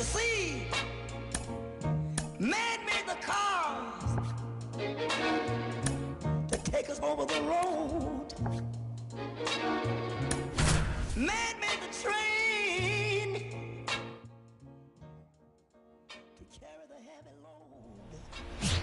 You see, man made the cars to take us over the road. Man made the train to carry the heavy load. It's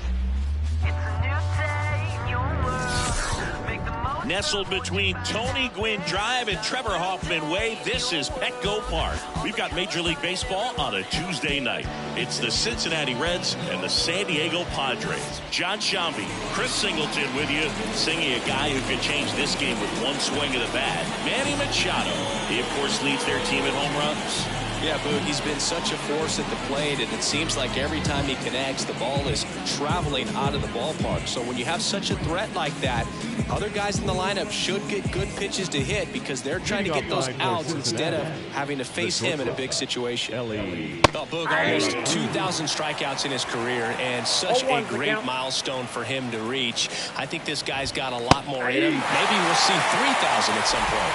a new day in your world. Make the most. Nestled between Tony Gwynn Drive and Trevor Hoffman Way, this is Petco Park. We've got Major League Baseball on a Tuesday night. It's the Cincinnati Reds and the San Diego Padres. John Shambi, Chris Singleton with you, singing a guy who could change this game with one swing of the bat. Manny Machado, he of course leads their team in home runs. Yeah, Boog, he's been such a force at the plate, and it seems like every time he connects, the ball is traveling out of the ballpark. So when you have such a threat like that, other guys in the lineup should get good pitches to hit because they're trying to get those outs instead of having to face him in a big situation. Oh, Boog, almost 2,000 strikeouts in his career, and such a great milestone for him to reach. I think this guy's got a lot more in him. Maybe we'll see 3,000 at some point.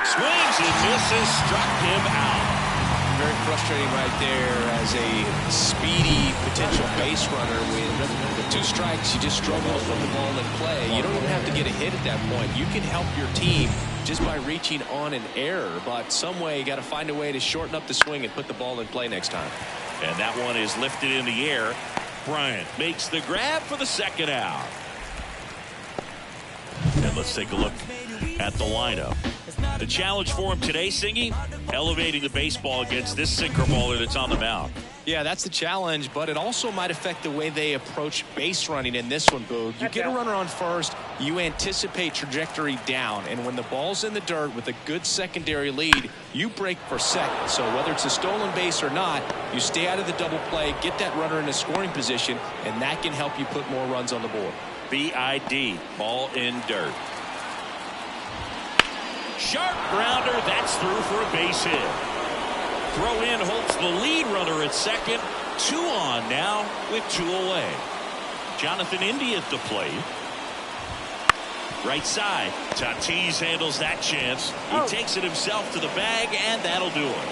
Swings and misses, struck him out. Very frustrating right there as a speedy potential base runner. With 2 strikes, you just struggle to put the ball in play. You don't even have to get a hit at that point. You can help your team just by reaching on an error, but some way you got to find a way to shorten up the swing and put the ball in play next time. And that one is lifted in the air. Bryant makes the grab for the second out. And let's take a look at the lineup. The challenge for him today, Singy, elevating the baseball against this sinker baller that's on the mound. Yeah, that's the challenge, but it also might affect the way they approach base running in this one, Boog. You get a runner on first, you anticipate trajectory down, and when the ball's in the dirt with a good secondary lead, you break for second. So whether it's a stolen base or not, you stay out of the double play, get that runner in a scoring position, and that can help you put more runs on the board. BID, ball in dirt. Sharp grounder, that's through for a base hit. Throw in holds the lead runner at second. 2 on now with 2 away. Jonathan India at the plate. Right side, Tatis handles that chance. He takes it himself to the bag, and that'll do it.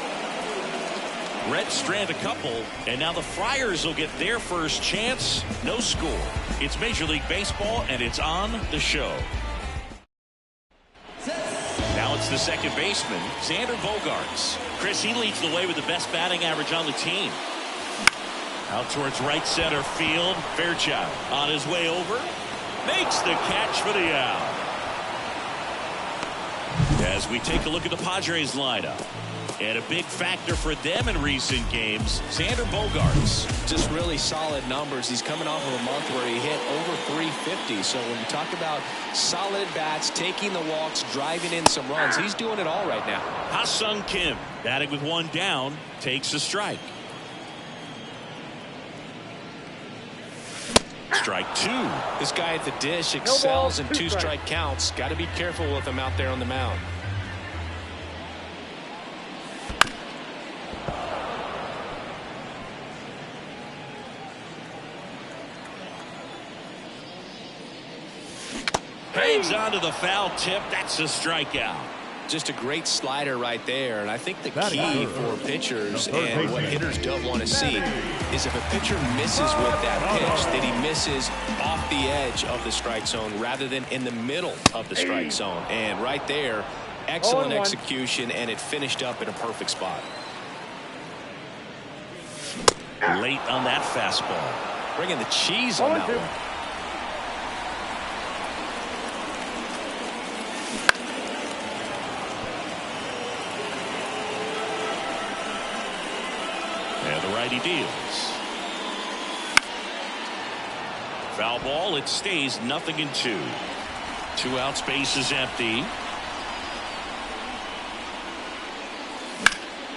Reds strand a couple, and now the Friars will get their first chance. No score. It's Major League Baseball, and it's on the show. Now it's the second baseman, Xander Bogaerts. Chris, he leads the way with the best batting average on the team. Out towards right center field. Fairchild on his way over. Makes the catch for the out. As we take a look at the Padres lineup. And a big factor for them in recent games, Xander Bogaerts. Just really solid numbers. He's coming off of a month where he hit over 350. So when you talk about solid bats, taking the walks, driving in some runs, he's doing it all right now. Ha-Sung Kim, batting with 1 down, takes a strike. Strike 2. This guy at the dish excels in 2-strike counts. Got to be careful with him out there on the mound. Hangs on to the foul tip. That's a strikeout. Just a great slider right there. And I think the key for pitchers and what hitters don't want to see is if a pitcher misses with that pitch, that he misses off the edge of the strike zone rather than in the middle of the strike zone. And right there, excellent execution, and it finished up in a perfect spot. Late on that fastball. Bringing the cheese on that one. And the righty deals. Foul ball. It stays 0-2. 2 outs, base is empty.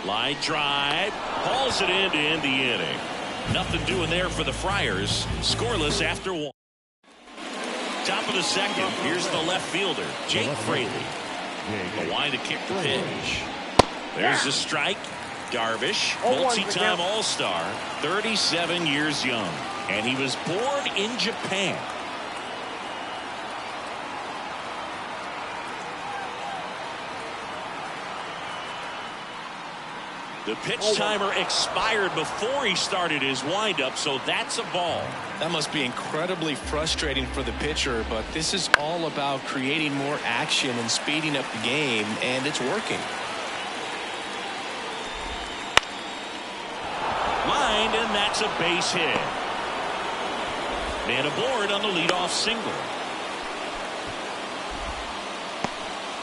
Line drive. Hauls it in to end the inning. Nothing doing there for the Friars. Scoreless after 1. Top of the second. Here's the left fielder, Jake Fraley. The line to kick the pitch. There's the strike. Darvish, multi-time All-Star, 37 years young, and he was born in Japan. The pitch timer expired before he started his windup, so that's a ball. That must be incredibly frustrating for the pitcher, but this is all about creating more action and speeding up the game, and it's working. Lined, and that's a base hit. Man aboard on the leadoff single.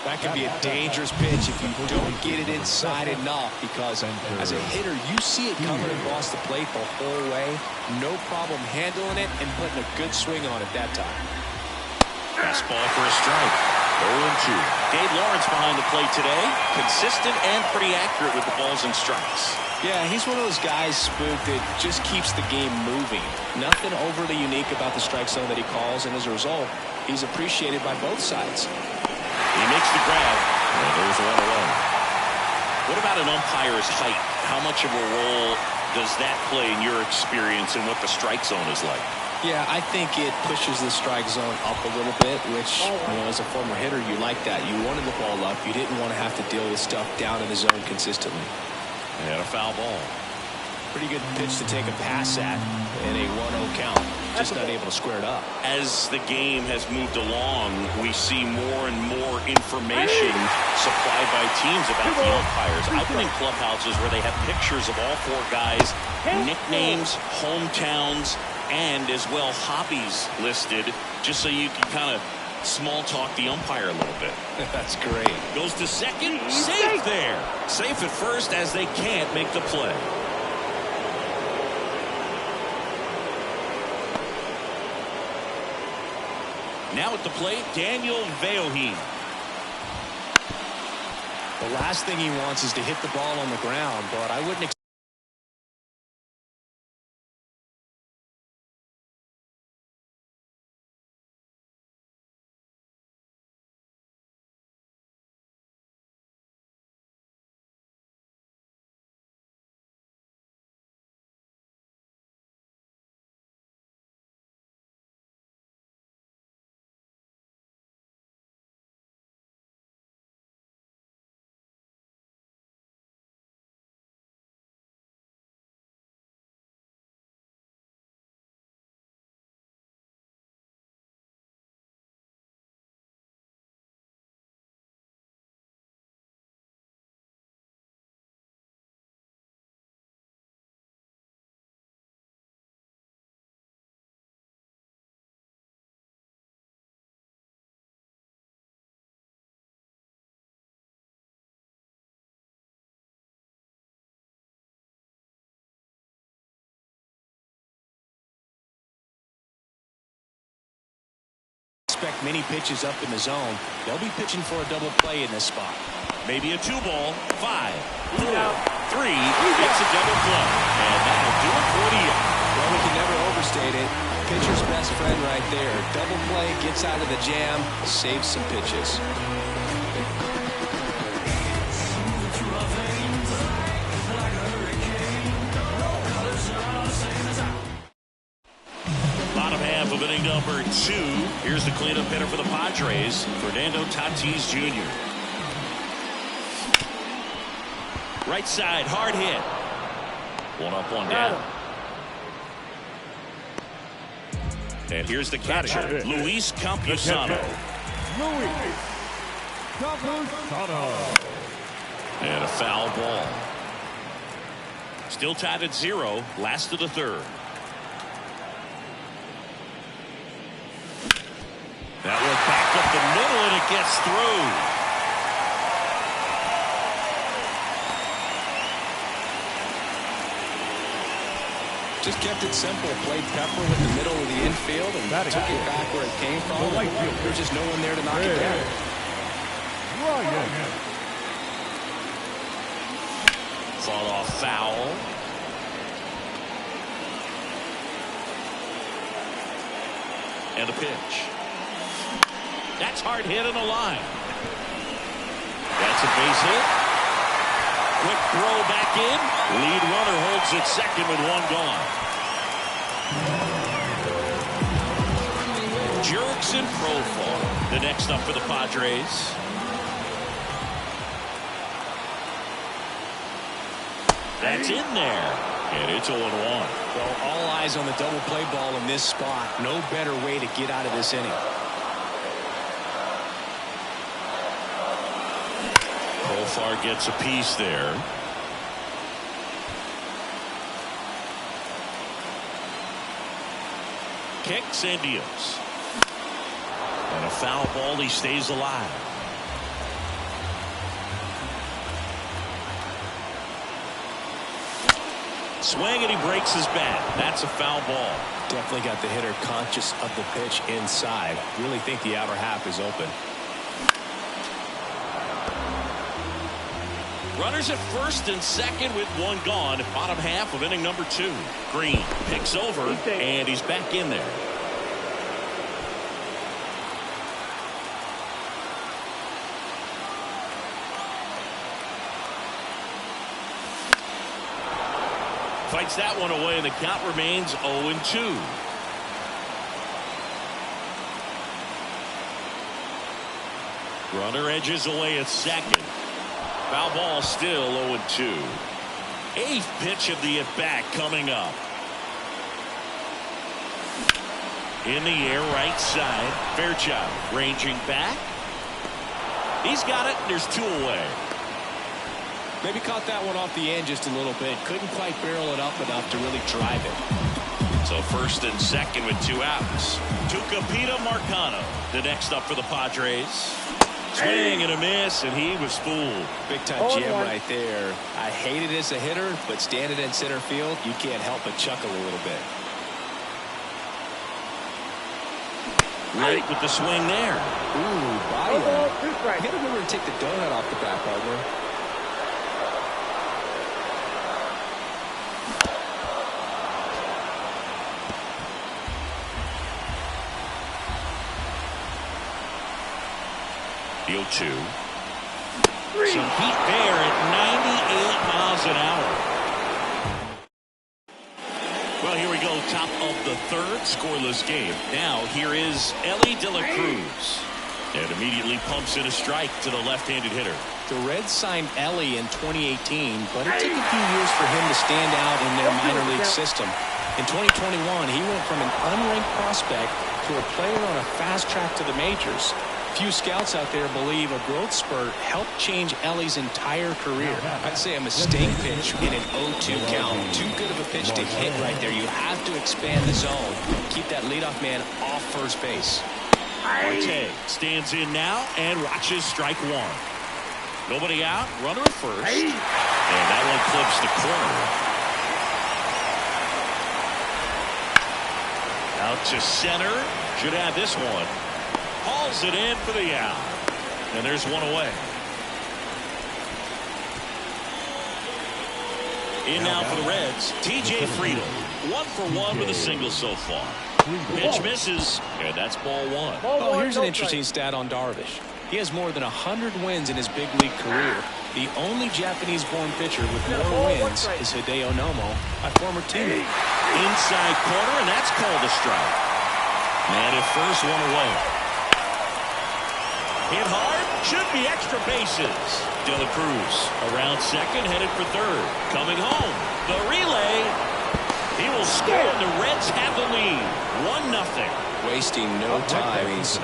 That can be a dangerous pitch if you don't get it inside enough, because as a hitter, you see it coming across the plate the whole way. No problem handling it and putting a good swing on it that time. Fastball for a strike. 0-2. Dave Lawrence behind the plate today. Consistent and pretty accurate with the balls and strikes. Yeah, he's one of those guys, Spook, that just keeps the game moving. Nothing overly unique about the strike zone that he calls, and as a result, he's appreciated by both sides. He makes the grab, and there's one away. What about an umpire's height? How much of a role does that play in your experience and what the strike zone is like? Yeah, I think it pushes the strike zone up a little bit, which, as a former hitter, you like that. You wanted the ball up. You didn't want to have to deal with stuff down in the zone consistently. And a foul ball. Pretty good pitch to take a pass at in a 1-0 count. Just not able to square it up. As the game has moved along, we see more and more information supplied by teams about the umpires. I've been in clubhouses where they have pictures of all four guys, nicknames, hometowns, and as well hobbies listed, just so you can kind of small talk the umpire a little bit. That's great. Goes to second, safe there. Safe at first as they can't make the play. Now at the plate, Daniel Veohin. The last thing he wants is to hit the ball on the ground, but I wouldn't expect many pitches up in the zone. They'll be pitching for a double play in this spot. Maybe a 2-ball, 5, 4, 3. It's a double play. And that'll do it for the inning. Well, we can never overstate it. Pitcher's best friend right there. Double play, gets out of the jam, saves some pitches. Bottom half of inning number 2. Here's the cleanup hitter for the Padres, Fernando Tatis Jr. Right side, hard hit. One up, one down. And here's the catcher, Luis Campusano. And a foul ball. Still tied at 0, last of the third. That one back up the middle, and it gets through. Just kept it simple. Played Pepper with the middle of the infield and took it back where it came from. There's just no one there to knock it down. Fought off foul. And a pitch. That's hard hit in the line. That's a base hit. quick throw back in. Lead runner holds it second with one gone. Jerks and Profar, the next up for the Padres. That's in there, and it's 0-1. Well, all eyes on the double play ball in this spot. No better way to get out of this inning. Profar gets a piece there. Kicks and deals. And a foul ball, he stays alive. Swing and he breaks his bat. That's a foul ball. Definitely got the hitter conscious of the pitch inside. Really think the outer half is open. Runners at first and second with one gone. Bottom half of inning number 2. Green picks over and he's back in there. Fights that one away and the count remains 0-2. Runner edges away at second. Foul ball still 0-2. 8th pitch of the at-bat coming up. In the air, right side. Fairchild ranging back. He's got it. There's 2 away. Maybe caught that one off the end just a little bit. Couldn't quite barrel it up enough to really drive it. So first and second with 2 outs. Tucupita Marcano, the next up for the Padres. Swing and a miss, and he was fooled. Big time jam right there. I hate it as a hitter, but standing in center field, you can't help but chuckle a little bit. Right with the swing there. Ooh, body. You gotta remember to take the donut off the bat, partner. The 0-2. Some heat there at 98 miles an hour. Well, here we go. Top of the 3rd. Scoreless game. Now, here is Ellie De La Cruz. And immediately pumps in a strike to the left-handed hitter. The Reds signed Ellie in 2018, but it took a few years for him to stand out in their minor league system. In 2021, he went from an unranked prospect to a player on a fast track to the majors. Few scouts out there believe a growth spurt helped change Ellie's entire career. I'd say a mistake pitch in an 0-2 count. Too good of a pitch to hit right there. You have to expand the zone. Keep that leadoff man off first base. Marte stands in now and watches strike 1. Nobody out. Runner at first. And that one clips the corner. Out to center. Should have this one. Hauls it in for the out. And there's one away. In now for the Reds, TJ Friedl. 1 for 1 with a single so far. Pitch misses, and that's ball 1. Oh, here's an interesting stat on Darvish. He has more than 100 wins in his big league career. The only Japanese-born pitcher with more wins is Hideo Nomo, a former teammate. Inside corner, and that's called a strike. Man at first, 1 away. Hit hard, should be extra bases. De La Cruz around second, headed for third. Coming home, the relay. He will score, and the Reds have the lead. 1-0. Wasting no time. He's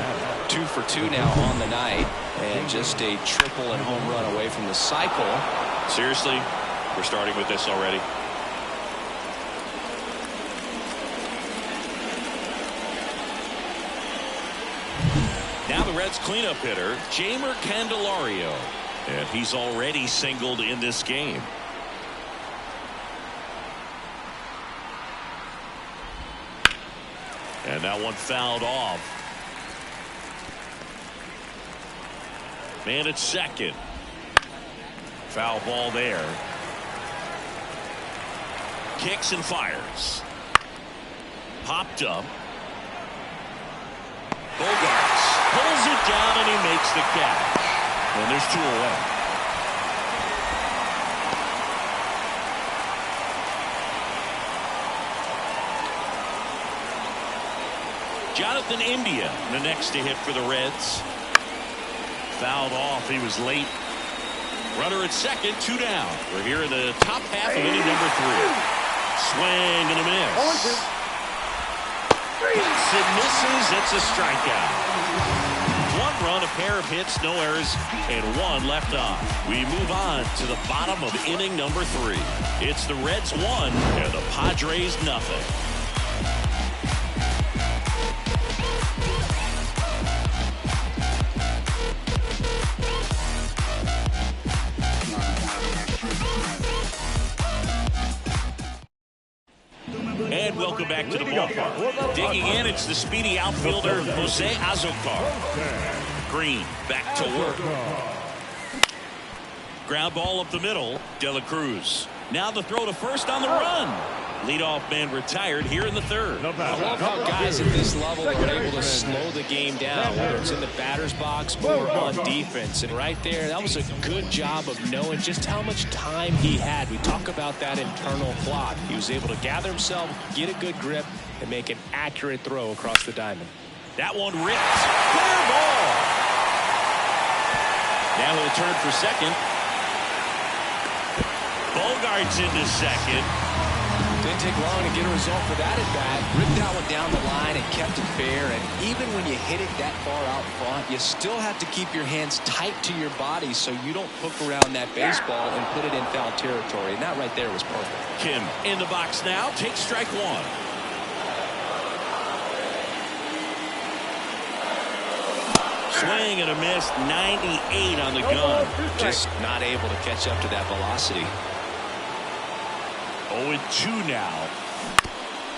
2 for 2 now on the night, and just a triple and home run away from the cycle. Seriously, we're starting with this already. Now the Reds cleanup hitter, Jeimer Candelario. And he's already singled in this game. And that one fouled off. Man at second. Foul ball there. Kicks and fires. Popped up. Bogarts pulls it down and he makes the catch. And there's 2 away. Jonathan India, the next to hit for the Reds. Fouled off. He was late. Runner at second, 2 down. We're here in the top half of inning number 3. Swing and a miss. It misses. It's a strikeout. 1 run, a pair of hits, no errors, and 1 left on. We move on to the bottom of inning number 3. It's the Reds 1 and the Padres nothing. And welcome back to the ballpark. Digging in, it's the speedy outfielder, Jose Azocar. Green back to work. Ground ball up the middle, De La Cruz. Now the throw to first on the run. Leadoff man retired here in the 3rd. I love how guys at this level are able to slow the game down, whether it's in the batter's box or on defense. And right there, that was a good job of knowing just how much time he had. We talk about that internal clock. He was able to gather himself, get a good grip, and make an accurate throw across the diamond. That one ripped. Clear ball. Now he'll turn for second. Bogart's into second. Didn't take long to get a result for that at bat. Ripped that one down the line and kept it fair. And even when you hit it that far out front, you still have to keep your hands tight to your body so you don't hook around that baseball and put it in foul territory. And that right there was perfect. Kim in the box now. Takes strike 1. Swing and a miss. 98 on the gun. Just not able to catch up to that velocity. 0-2 now.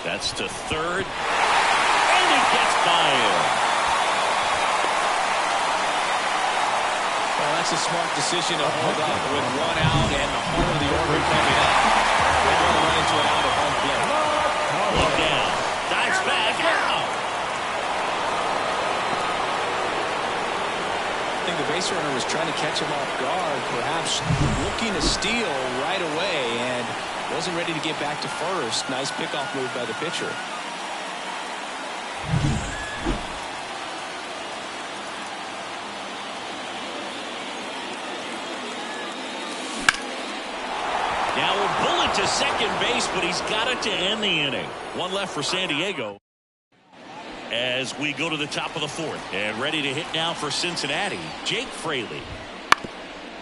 That's to third. And he gets by him. Well, that's a smart decision to hold up with 1 out and the heart of the order coming up. They're going to run into an out of home plate. Look down. Dives back out. I think the base runner was trying to catch him off guard, perhaps looking to steal right away, and wasn't ready to get back to first. Nice pickoff move by the pitcher. Now a bullet to second base, but he's got it to end the inning. 1 left for San Diego. As we go to the top of the 4th, and ready to hit now for Cincinnati, Jake Fraley.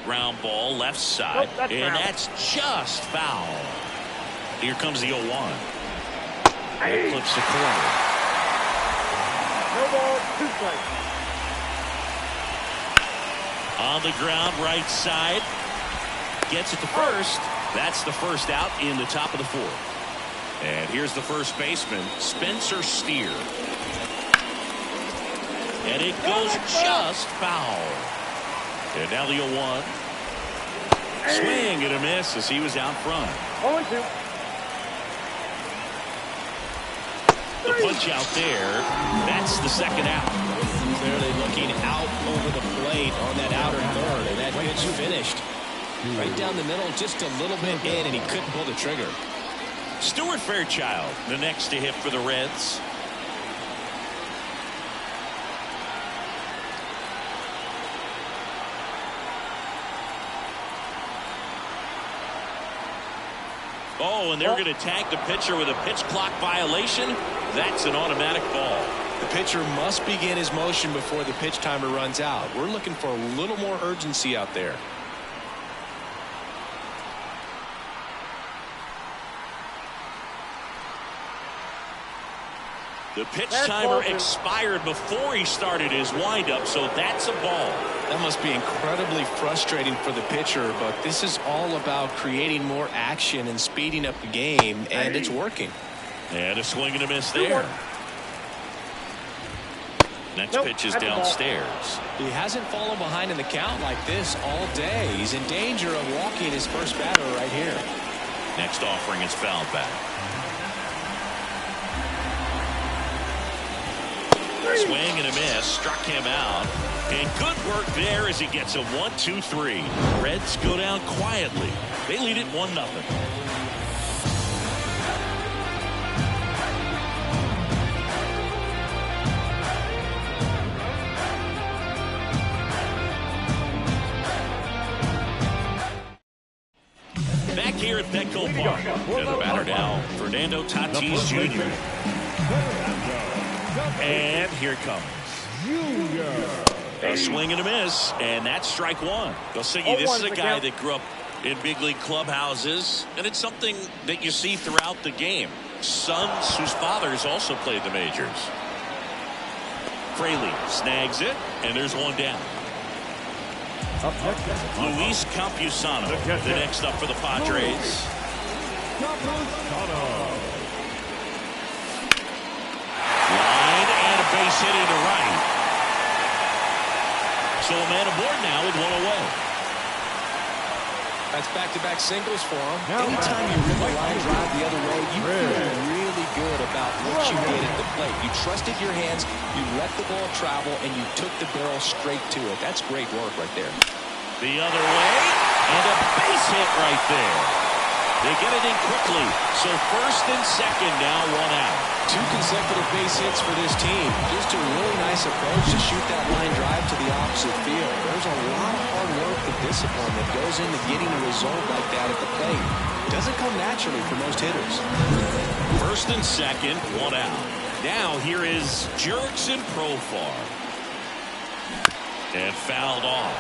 Ground ball left side, and that's just foul. Here comes the 0-1. That clips the corner. No ball, 2 strikes. On the ground, right side. Gets it to first. That's the first out in the top of the 4th. And here's the first baseman, Spencer Steer. And it goes just foul. And now the 0-1. Swing and a miss as he was out front. 0-2. The punch out there. That's the second out. Clearly looking out over the plate on that outer third, and that pitch finished. Right down the middle, just a little bit in, and he couldn't pull the trigger. Stuart Fairchild, the next to hit for the Reds. Oh, and they're going to tag the pitcher with a pitch clock violation. That's an automatic ball. The pitcher must begin his motion before the pitch timer runs out. We're looking for a little more urgency out there. The pitch timer expired before he started his windup, so that's a ball. That must be incredibly frustrating for the pitcher, but this is all about creating more action and speeding up the game, and it's working. And a swing and a miss there. Next pitch is downstairs. He hasn't fallen behind in the count like this all day. He's in danger of walking his first batter right here. Next offering is fouled back. Swing and a miss, struck him out. And good work there as he gets a 1-2-3. Reds go down quietly. They lead it 1-0. here at Petco Park. And the batter now, Fernando Tatis Jr. And here it comes. A swing and a miss, and that's strike one. They'll say you this is a guy that grew up in big league clubhouses, and it's something that you see throughout the game. Sons whose fathers also played the majors. Fraley snags it, and there's one down. Luis Campusano, the next up for the Padres. Line and a base hit into right. So a man aboard now with one away. That's back-to-back singles for him. Anytime you rip a line drive the other way, you feel really good about what you did at the plate. You trusted your hands, you let the ball travel, and you took the barrel straight to it. That's great work right there. The other way, and a base hit right there. They get it in quickly, so first and second now, one out. 2 consecutive base hits for this team. Just a really nice approach to shoot that line drive to the opposite field. There's a lot of hard work and discipline that goes into getting a result like that at the plate. Doesn't come naturally for most hitters. First and second, one out. Now here is Jurickson Profar. And fouled off.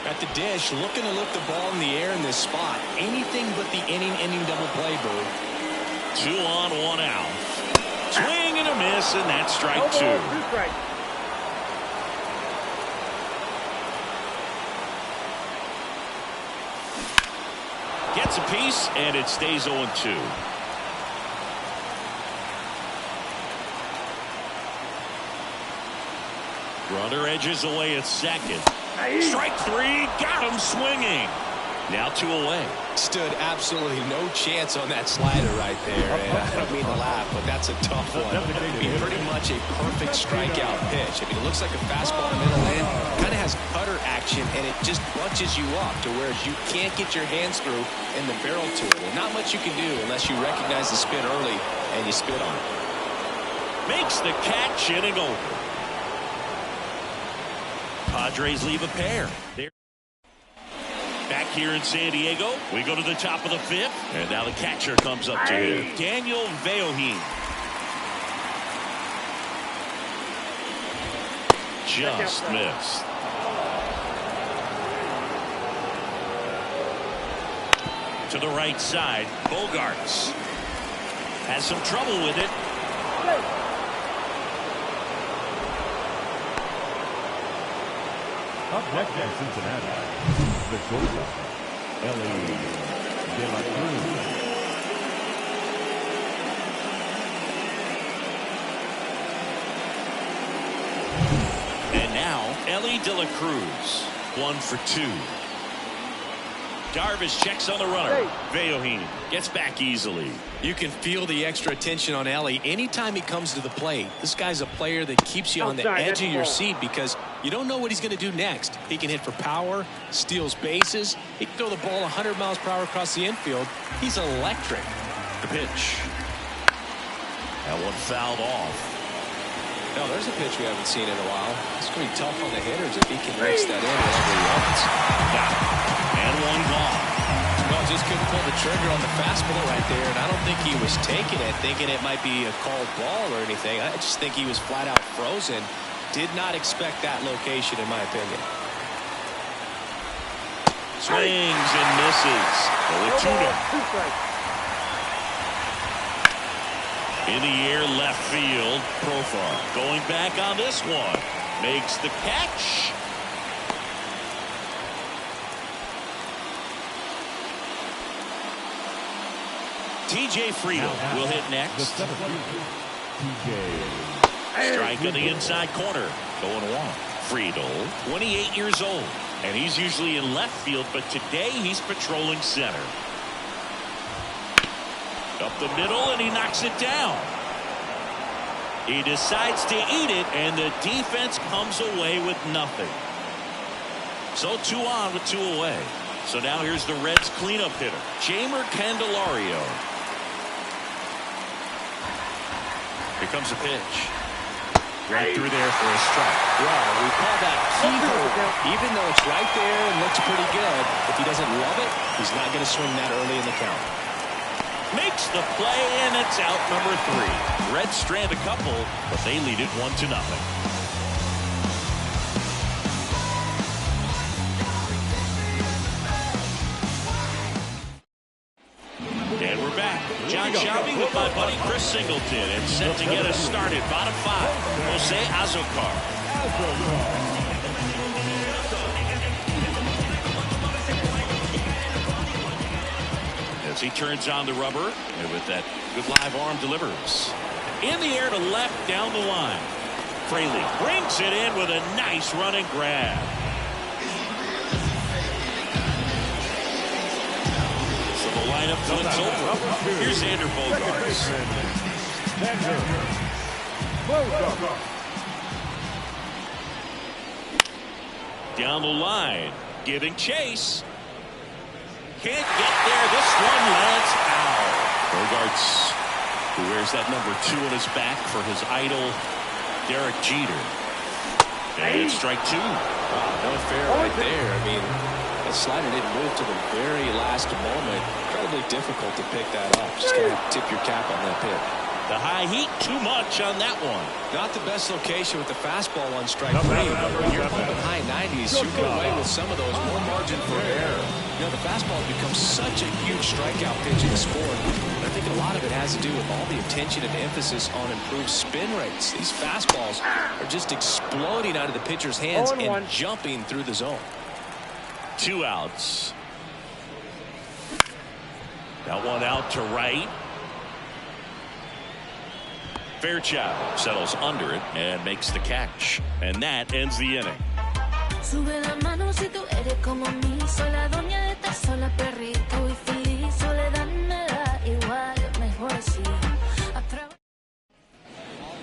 At the dish, looking to lift the ball in the air in this spot. Anything but the inning double play, Boo. 2 on, 1 out. Swing and a miss, and that's strike 2. Gets a piece, and it stays 0-2. Runner edges away at second. Strike 3, got him swinging. Now 2 away. Stood absolutely no chance on that slider right there. And I don't mean to laugh, but that's a tough one. I mean, pretty much a perfect strikeout pitch. I mean, it looks like a fastball middle in. Kind of has cutter action, and it just bunches you up to where you can't get your hands through and the barrel to it. And not much you can do unless you recognize the spin early and you spit on it. Makes the catch, inning over. Padres leave a pair. Back here in San Diego, we go to the top of the 5th, and now the catcher comes up to him. Daniel Veohin. Just missed. To the right side, Bogarts has some trouble with it. Up next in Cincinnati, the shortstop, Ellie De La Cruz. And now, Ellie De La Cruz, 1 for 2. Darvish checks on the runner. Veohin gets back easily. You can feel the extra attention on Ellie anytime he comes to the plate. This guy's a player that keeps you on the edge of your seat because you don't know what he's going to do next. He can hit for power, steals bases. He can throw the ball 100 miles per hour across the infield. He's electric. The pitch. That one fouled off. No, there's a pitch we haven't seen in a while. It's going to be tough on the hitters if he can mix that in wherever he wants. And one gone. Well, just couldn't pull the trigger on the fastball right there, and I don't think he was taking it, thinking it might be a called ball or anything. I just think he was flat out frozen. Did not expect that location, in my opinion. Swings and misses. In the air, left field. Profar going back on this one. Makes the catch. TJ Friedel will hit next. Strike on the inside corner. 0-1. Friedel, 28 years old, and he's usually in left field, but today he's patrolling center. Up the middle, and he knocks it down. He decides to eat it, and the defense comes away with nothing. So 2 on with 2 away. So now here's the Reds cleanup hitter, Jamer Candelario. Here comes a pitch. Right through there for a strike. Well, we call that keyhole. Even though it's right there and looks pretty good, if he doesn't love it, he's not going to swing that early in the count. Makes the play, and it's out number 3. Reds strand a couple, but they lead it 1-0. And we're back. John Shelby with my buddy Chris Singleton, and set to get us started. Bottom 5, Jose Azocar. As he turns on the rubber, and with that good live arm delivers. In the air to left down the line. Fraley brings it in with a nice running grab. So the lineup flips over. Here's Xander Bogaerts. Down the line, giving chase. Can't get there. This one lands out. Bogaerts, who wears that number 2 on his back for his idol, Derek Jeter. And strike 2. Wow, no fair right there. I mean, that slider didn't move to the very last moment. Incredibly difficult to pick that up. Just got to tip your cap on that pick. The high heat, too much on that one. Not the best location with the fastball on strike 3, but when you're pumping high 90s, you get away with some of those, more margin for error. You know, the fastball has become such a huge strikeout pitch in the sport. I think a lot of it has to do with all the attention and emphasis on improved spin rates. These fastballs are just exploding out of the pitcher's hands and jumping through the zone. 2 outs. Got one out to right. Fairchild settles under it and makes the catch. And that ends the inning. Sube la mano si tú eres como mí. Soy la dueña de estar sola, perrito y feliz. Soledad me da igual, mejor así.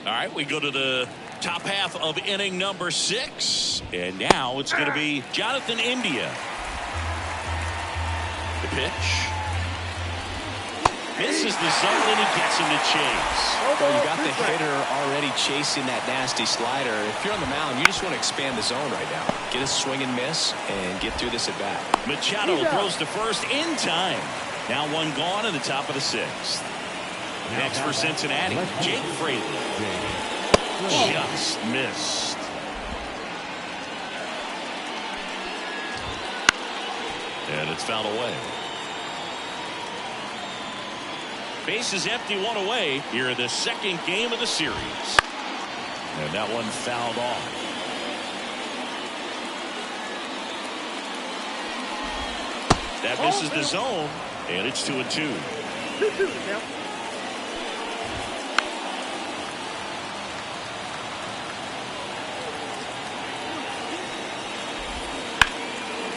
All right, we go to the top half of inning number 6. And now it's going to be Jonathan India. The pitch. Misses the zone, and he gets him to chase. Well, you got the hitter already chasing that nasty slider. If you're on the mound, you just want to expand the zone right now. Get a swing and miss and get through this at bat. Machado throws to first in time. Now one gone in the top of the 6th. Next for Cincinnati, Jake Fraley. Just missed. And it's fouled away. Bases empty, 1 away here in the 2nd game of the series. And that one fouled off. That misses the zone, and it's 2-2.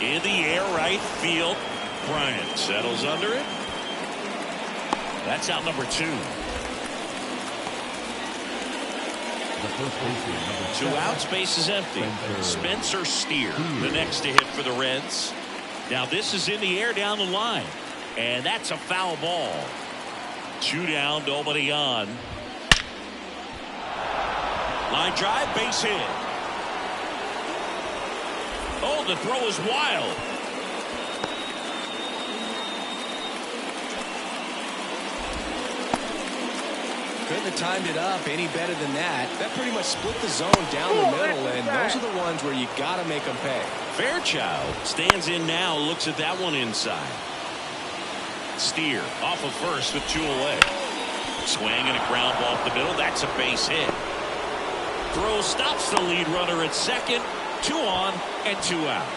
In the air, right field. Bryant settles under it. That's out number 2. 2 outs, base is empty. Spencer Steer, the next to hit for the Reds. Now this is in the air down the line. And that's a foul ball. 2 down, nobody on. Line drive, base hit. Oh, the throw is wild. Couldn't have timed it up any better than that. That pretty much split the zone down the middle, and those are the ones where you got to make them pay. Fairchild stands in now, looks at that one inside. Steer off of first with 2 away. Swing and a ground ball up the middle. That's a base hit. Throw stops the lead runner at second. 2 on and 2 out.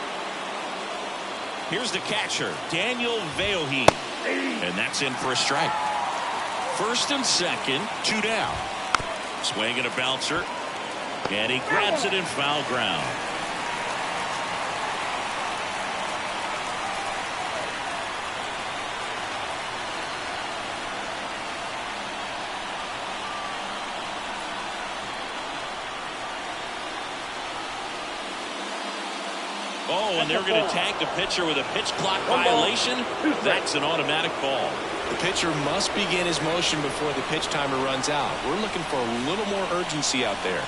Here's the catcher, Daniel Veohi. And that's in for a strike. First and second, 2 down. Swing and a bouncer. And he grabs it in foul ground. Oh, and they're going to tag the pitcher with a pitch clock violation. That's an automatic ball. The pitcher must begin his motion before the pitch timer runs out. We're looking for a little more urgency out there.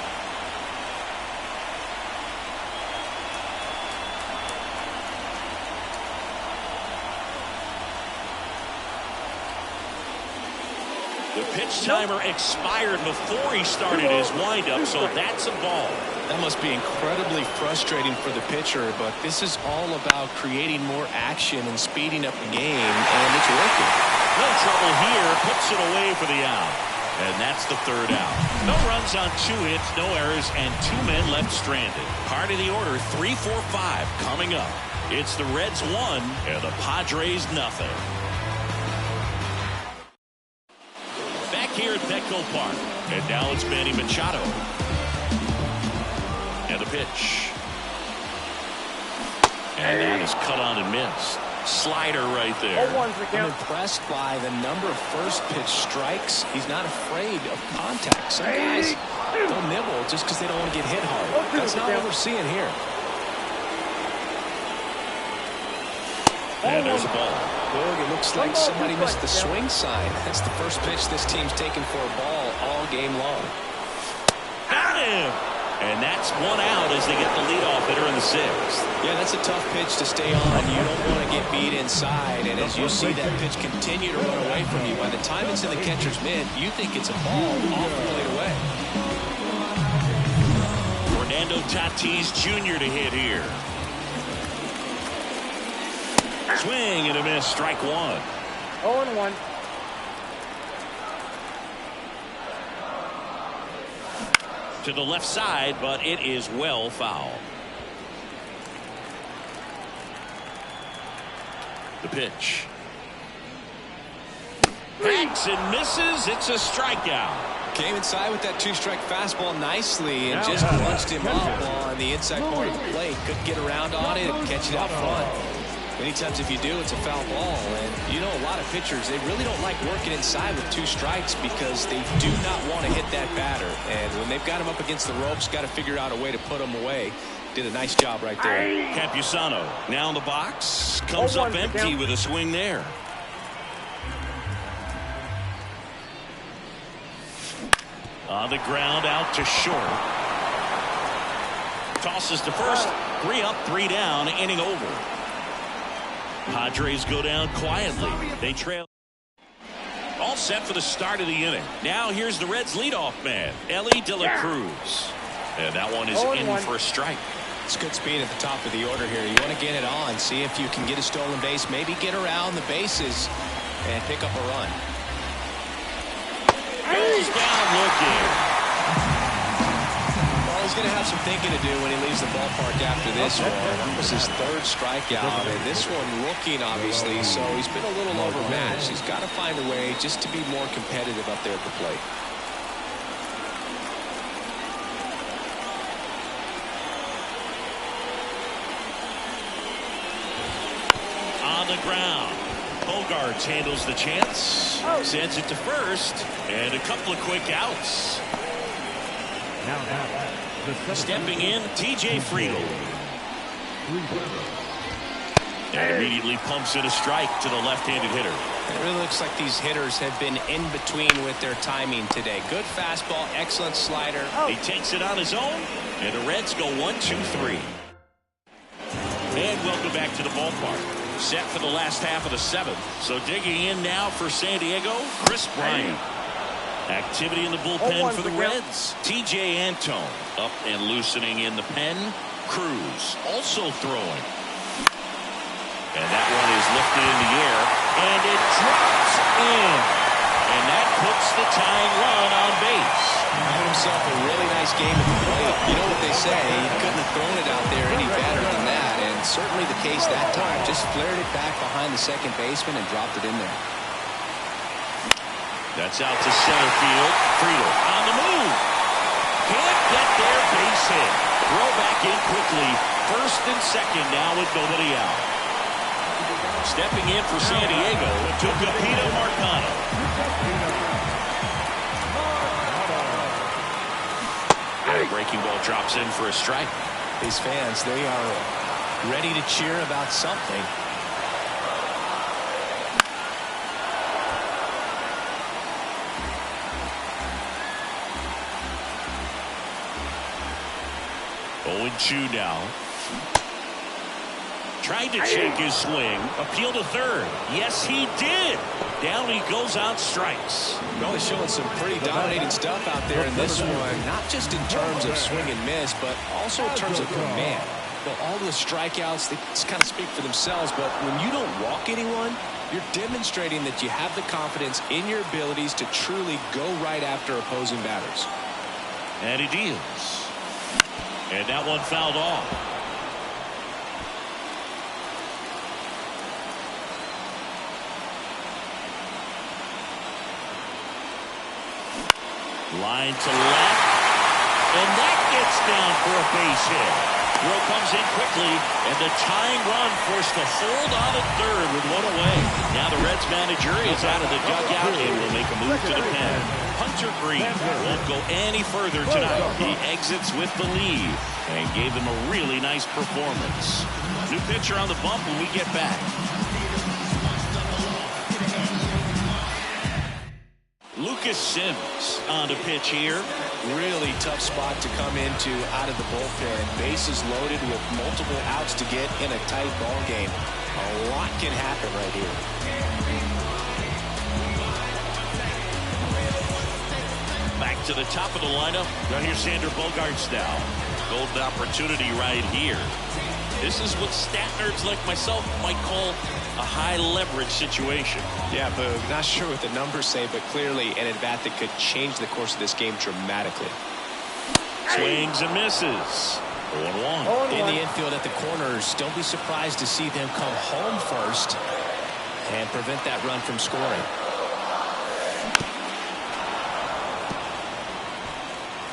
The pitch timer expired before he started his windup, so that's a ball. That must be incredibly frustrating for the pitcher, but this is all about creating more action and speeding up the game, and it's working. No trouble here, puts it away for the out. And that's the third out. No runs on 2 hits, no errors, and 2 men left stranded. Part of the order, 3-4-5 coming up. It's the Reds 1 and the Padres nothing. Back here at Petco Park, and now it's Manny Machado. And the pitch. And that is cut on and missed. Slider right there. I'm impressed by the number of first pitch strikes. He's not afraid of contact. Some guys don't nibble just because they don't want to get hit hard. That's not what we're seeing here. And there's a ball. Look, it looks like somebody missed the swing sign. That's the first pitch this team's taken for a ball all game long. Got him! And that's 1 out as they get the leadoff hitter in the 6th. Yeah, that's a tough pitch to stay on. You don't want to get beat inside. And as you see that pitch continue to run away from you, by the time it's in the catcher's mitt, you think it's a ball off the plate away. Fernando Tatis Jr. to hit here. Swing and a miss, strike 1. 0-1. To the left side, but it is well foul. The pitch. Hacks and misses. It's a strikeout. Came inside with that 2-strike fastball nicely and just punched him up on the inside part of the plate. Couldn't get around on it and catch it out front. Many times if you do, it's a foul ball. And you know, a lot of pitchers, they really don't like working inside with 2 strikes because they do not want to hit that batter. And when they've got him up against the ropes, got to figure out a way to put him away. Did a nice job right there. Campusano now in the box. Comes up empty with a swing there. On the ground, out to short. Tosses to first. 3 up, 3 down, inning over. Padres go down quietly. They trail. All set for the start of the inning. Now here's the Reds leadoff man, Ellie De La Cruz. And that one is in for a strike. It's good speed at the top of the order here. You want to get it on, see if you can get a stolen base, maybe get around the bases and pick up a run. Goes down looking. Well, he's going to have some thinking to do when he leaves the ballpark after this one. That was his 3rd strikeout, and this one looking, obviously, so he's been a little overmatched. He's got to find a way just to be more competitive up there at the plate. On the ground. Bogarts handles the chance. Sends it to first. And a couple of quick outs. Stepping in, TJ Friedl. And immediately pumps in a strike to the left-handed hitter. It really looks like these hitters have been in between with their timing today. Good fastball, excellent slider. He takes it on his own, and the Reds go 1-2-3. And welcome back to the ballpark. Set for the last half of the 7th. So digging in now for San Diego, Chris Bryant. Activity in the bullpen for the Reds. TJ Antone up and loosening in the pen. Cruz also throwing. And that one is lifted in the air. And it drops in. And that puts the tying run on base. Had himself a really nice game at the plate. You know what they say, he couldn't have thrown it out there any better than that. And certainly the case that time. Just flared it back behind the second baseman and dropped it in there. That's out to center field. Friedl on the move. Can't get there, base hit. Throw back in quickly. First and second now with nobody out. Stepping in for San Diego to Capito Marcano. And a breaking ball drops in for a strike. These fans, they are ready to cheer about something. Oh, 2 now. Tried to check his swing. Appeal to third. Yes, he did. Down he goes on strikes. Well, he's showing some pretty dominating stuff out there in this one. Not just in terms of swing and miss, but also in terms of command. All the strikeouts, they kind of speak for themselves, but when you don't walk anyone, you're demonstrating that you have the confidence in your abilities to truly go right after opposing batters. And he deals. And that one fouled off. Line to left. And that gets down for a base hit. Throw comes in quickly, and the tying run forced to hold on at third with one away. Now the Reds manager is out of the dugout and will make a move to the pen. Hunter Green won't go any further tonight. He exits with the lead and gave them a really nice performance. New pitcher on the bump when we get back. Lucas Sims on the pitch here. Really tough spot to come into out of the bullpen. Bases loaded with multiple outs to get in a tight ball game. A lot can happen right here. Back to the top of the lineup. Right here, Sander Bogaerts now. Golden opportunity right here. This is what stat nerds like myself might call a high leverage situation. Yeah, Boog, not sure what the numbers say, but clearly an at-bat that could change the course of this game dramatically. Swings and misses. 0-1. In the infield at the corners, don't be surprised to see them come home first and prevent that run from scoring.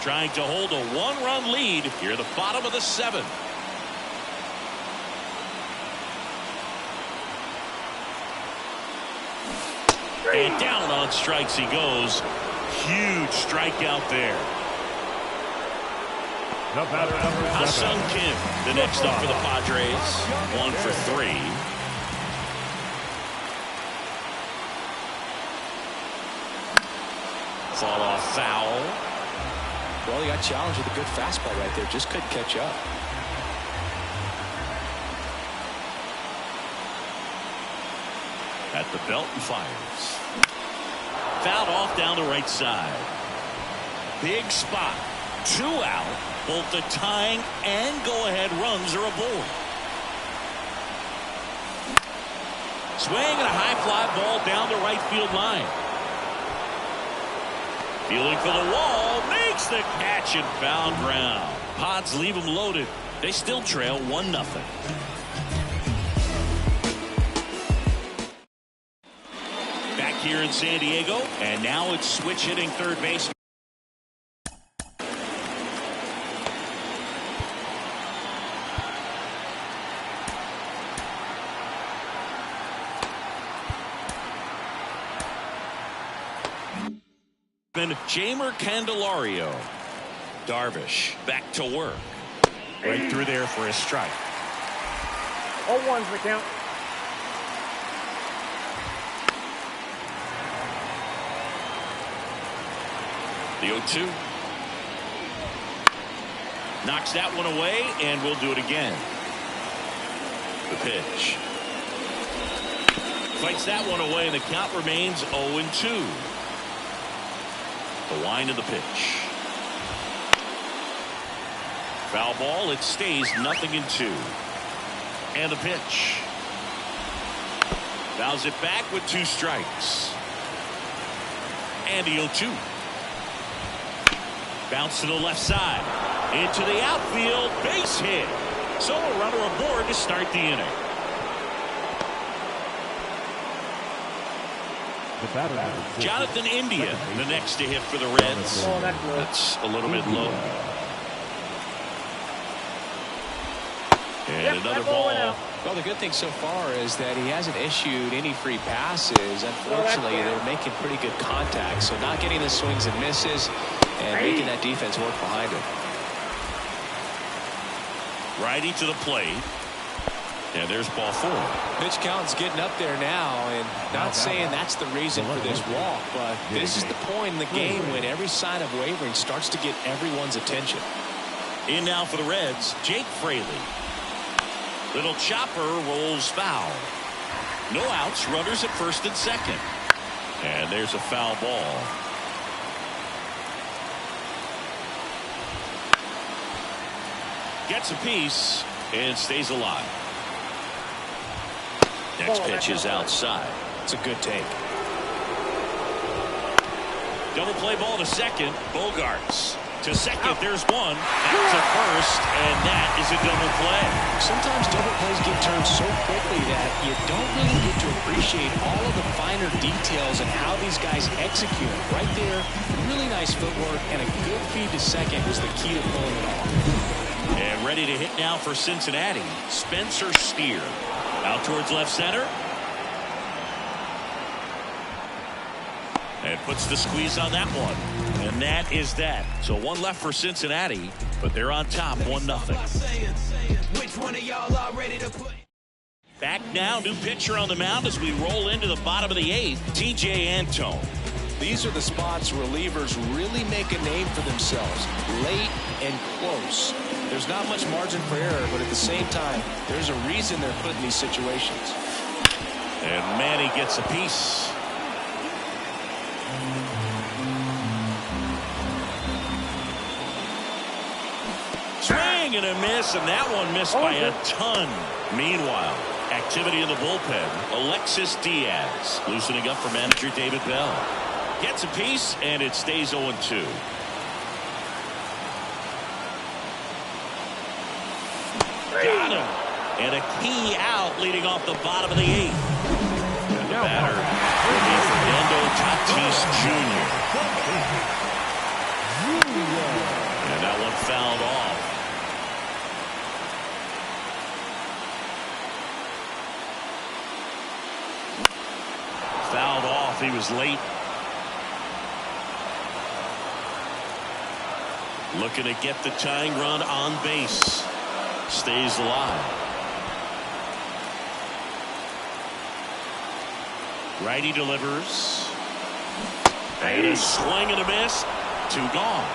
Trying to hold a one-run lead here at the bottom of the seventh. And down on strikes he goes. Huge strikeout there. Ha-Sung Kim, the next up for the Padres. 1 for 3. Fall off foul. Well, he got challenged with a good fastball right there. Just couldn't catch up. At the belt and fires. Fouled off down the right side. Big spot. 2 out. Both the tying and go-ahead runs are aboard. Swing and a high fly ball down the right field line. Feeling for the wall. Makes the catch and found ground. Pods leave them loaded. They still trail 1-0. Here in San Diego, and now it's switch hitting third base. Jamer Candelario. Darvish back to work. Right through there for a strike. 0-1's the count. The 0-2. Knocks that one away, and we'll do it again. The pitch. Fights that one away, and the count remains 0-2. The wind of the pitch. Foul ball. It stays 0-2. And the pitch. Fouls it back with 2 strikes. And the 0-2. Bounce to the left side. Into the outfield. Base hit. So a runner aboard to start the inning. Jonathan India, the next to hit for the Reds. That's a little bit low. And another ball. Well, the good thing so far is that he hasn't issued any free passes. Unfortunately, they're making pretty good contact. So not getting the swings and misses and making that defense work behind him. Righty to the plate. And there's ball 4. Pitch count's getting up there now, and not saying that's the reason for this walk, but this is the point in the game when every sign of wavering starts to get everyone's attention. In now for the Reds, Jake Fraley. Little chopper rolls foul. No outs, runners at first and second. And there's a foul ball. Gets a piece and stays alive. Next pitch is outside. It's a good take. Double play ball to second. Bogarts to second. There's one. Back to first, and that is a double play. Sometimes double plays get turned so quickly that you don't really get to appreciate all of the finer details and how these guys execute. Right there, really nice footwork, and a good feed to second was the key to pulling it off. And ready to hit now for Cincinnati, Spencer Steer. Out towards left center. And puts the squeeze on that one. And that is that. So one left for Cincinnati, but they're on top 1-0. Back now, new pitcher on the mound as we roll into the bottom of the 8th, TJ Antone. These are the spots relievers really make a name for themselves. Late and close. There's not much margin for error, but at the same time, there's a reason they're put in these situations. And Manny gets a piece. Swing and a miss, and that one missed by a ton. Meanwhile, activity in the bullpen. Alexis Diaz loosening up for manager David Bell. Gets a piece, and it stays 0-2. Got him. And a key out leading off the bottom of the 8th. And the batter will be Fernando Tatis Jr. And that one fouled off. Fouled off. He was late. Looking to get the tying run on base. Stays alive. Righty delivers. And a swing and a miss. 2 gone.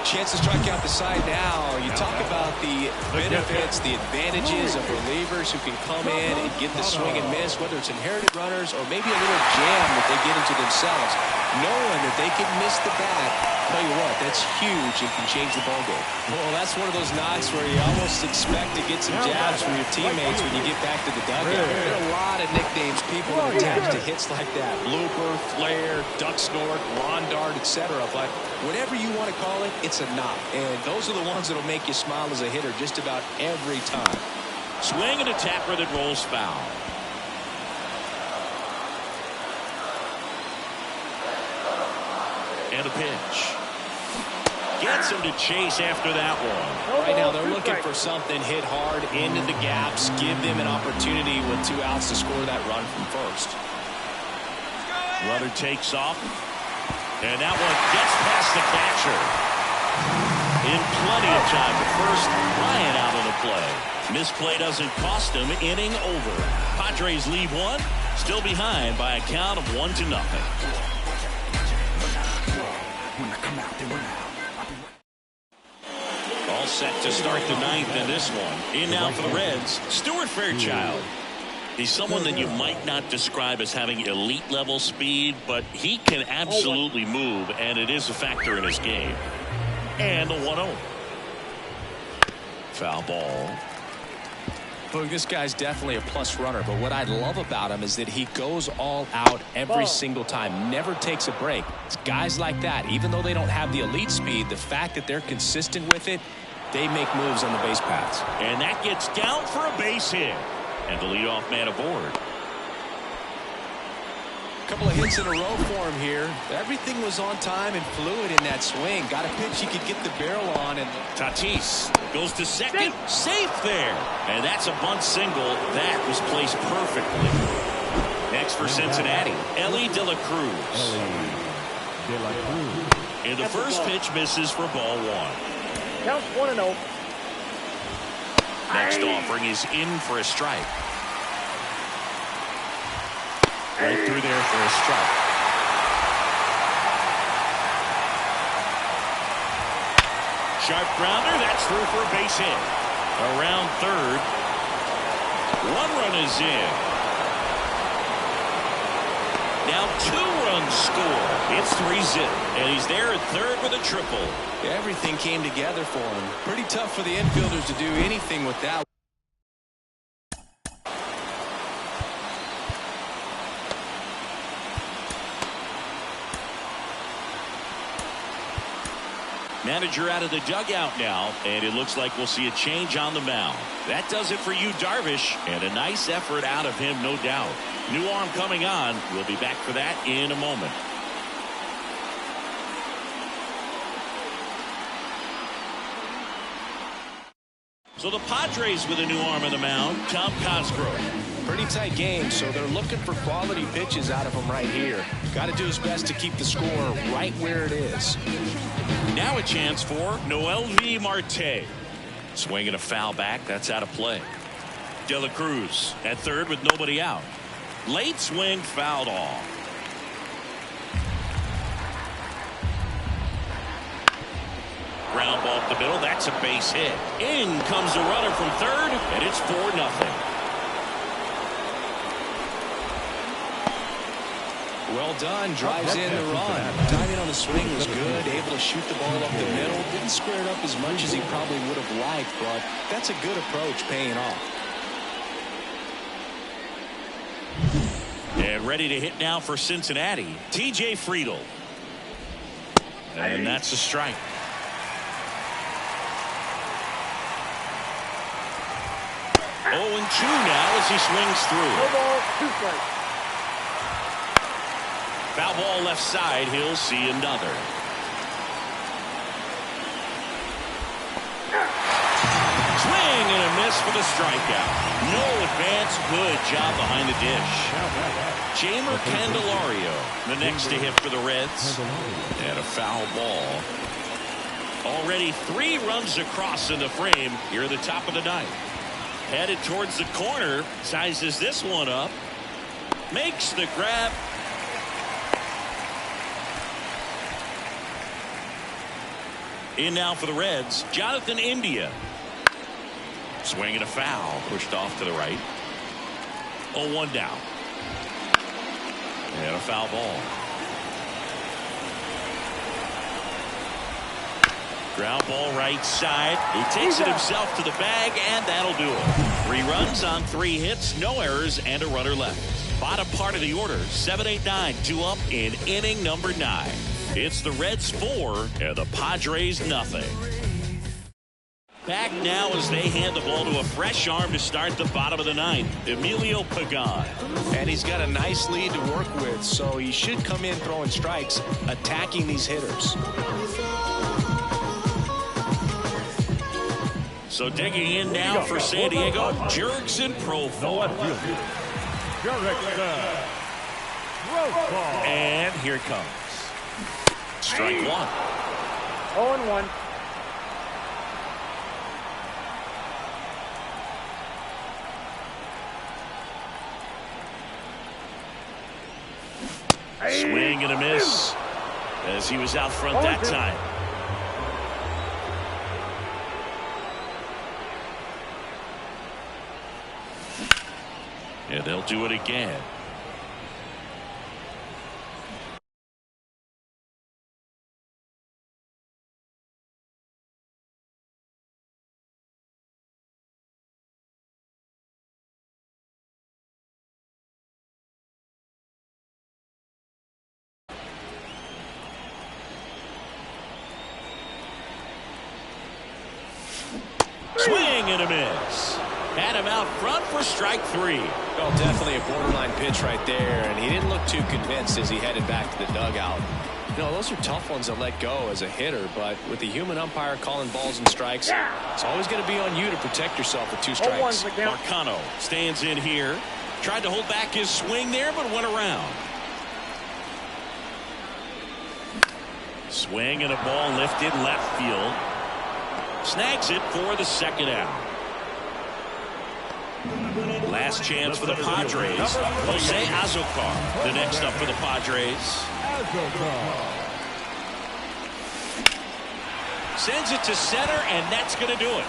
Chance to strike out the side now. You talk about the benefits, the advantages of relievers who can come in and get the swing and miss, whether it's inherited runners or maybe a little jam that they get into themselves. Knowing that they can miss the bat, tell you what, that's huge and can change the ballgame. Well, that's one of those knocks where you almost expect to get some jabs from your teammates when you get back to the dugout. There are a lot of nicknames people have attached to hits like that. Looper, flare, duck snort, lawn dart, etc. But whatever you want to call it, it's a knock. And those are the ones that will make you smile as a hitter just about every time. Swing and a tapper that rolls foul. And a pitch. Gets him to chase after that one. Right now they're looking for something hit hard into the gaps, give them an opportunity with 2 outs to score that run from first. Runner takes off. And that one gets past the catcher. In plenty of time to first. Ryan out of the play. Misplay doesn't cost him. Inning over. Padres lead 1. Still behind by a count of 1-0. All set to start the 9th in this one. In now for the Reds, Stuart Fairchild. He's someone that you might not describe as having elite level speed, but he can absolutely move, and it is a factor in his game. And a 1-0. Foul ball. Look, this guy's definitely a plus runner, but what I love about him is that he goes all out every single time, never takes a break. It's guys like that, even though they don't have the elite speed, the fact that they're consistent with it, they make moves on the base paths. And that gets down for a base hit. And the leadoff man aboard. A couple of hits in a row for him here. Everything was on time and fluid in that swing. Got a pitch he could get the barrel on. And Tatis goes to second. Safe there. And that's a bunt single. That was placed perfectly. Next for Cincinnati, Ellie De La Cruz. And the first pitch misses for ball 1. Counts 1-0. Next offering is in for a strike. Right through there for a strike. Sharp grounder. That's through for a base hit. Around third. One run is in. Now 2 runs score. It's 3-zip. And he's there at third with a triple. Everything came together for him. Pretty tough for the infielders to do anything with that. Manager out of the dugout now, and it looks like we'll see a change on the mound. That does it for you, Darvish, and a nice effort out of him, no doubt. New arm coming on. We'll be back for that in a moment. So the Padres with a new arm on the mound, Tom Cosgrove. Pretty tight game, so they're looking for quality pitches out of him right here. Got to do his best to keep the score right where it is. Now a chance for Noelvi Marte. Swinging a foul back. That's out of play. De La Cruz at third with nobody out. Late swing fouled off. Ground ball up the middle. That's a base hit. In comes the runner from third, and it's 4-0. Well done. Drives in the run. Timing on the swing was good. Able to shoot the ball up the middle. Didn't square it up as much as he probably would have liked, but that's a good approach paying off. And ready to hit now for Cincinnati, T.J. Friedl. And that's a strike. 0-2 now as he swings through. No ball, 2 strikes. Foul ball left side. He'll see another. Swing and a miss for the strikeout. No advance. Good job behind the dish. Jamer Candelario, the next to hit for the Reds. And a foul ball. Already 3 runs across in the frame here at the top of the ninth. Headed towards the corner. Sizes this one up. Makes the grab. In now for the Reds, Jonathan India. Swinging a foul, pushed off to the right. 0-1 down. And a foul ball. Ground ball right side. He takes it himself to the bag, and that'll do it. 3 runs on 3 hits, no errors, and a runner left. Bottom part of the order, 7-8-9, 2 up in inning number 9. It's the Reds 4 and the Padres nothing. Back now as they hand the ball to a fresh arm to start the bottom of the ninth, Emilio Pagan. And he's got a nice lead to work with, so he should come in throwing strikes, attacking these hitters. So digging in now for San Diego, Jurickson Profar. And here it comes. Strike 1. 0-1. Swing and a miss as he was out front that time. And they'll do it again. Swing and a miss. Had him out front for strike 3. Well, definitely a borderline pitch right there, and he didn't look too convinced as he headed back to the dugout. You know, those are tough ones to let go as a hitter, but with the human umpire calling balls and strikes, it's always going to be on you to protect yourself with 2 strikes. Marcano stands in here. Tried to hold back his swing there, but went around. Swing and a ball lifted left field. Snags it for the second out. Last chance for the Padres. Jose Azocar, the next up for the Padres. Sends it to center, and that's going to do it.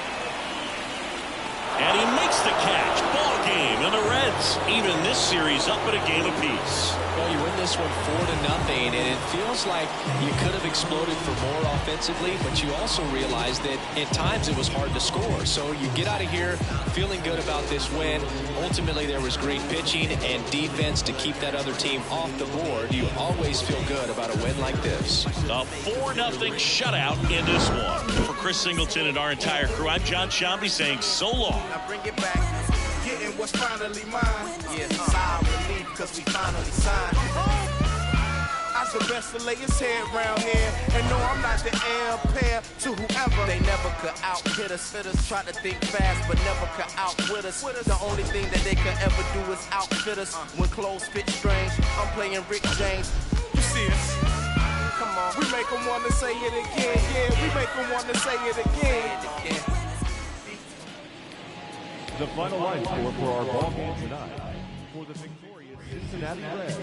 And he makes the catch. Ball game, and the Reds even this series up at a game apiece. Well, you win this one 4-0, and it feels like you could have exploded for more offensively, but you also realize that at times it was hard to score. So you get out of here feeling good about this win. Ultimately, there was great pitching and defense to keep that other team off the board. You always feel good about a win like this. A 4-0 shutout in this one. For Chris Singleton and our entire crew, I'm John Shambi saying so long. Now bring it back, getting what's finally mine. Yeah, sigh of relief, cause we finally signed. I was the best to lay his head round here. And no, I'm not the heir apparent to whoever. They never could out-hit us. Try to think fast, but never could outwit us. The only thing that they could ever do is outfit us. When clothes fit strange, I'm playing Rick James. You see us? Come on, we make them want to say it again. Yeah, we make them want to say it again. The final line score for our ball game tonight for the victorious Cincinnati Reds.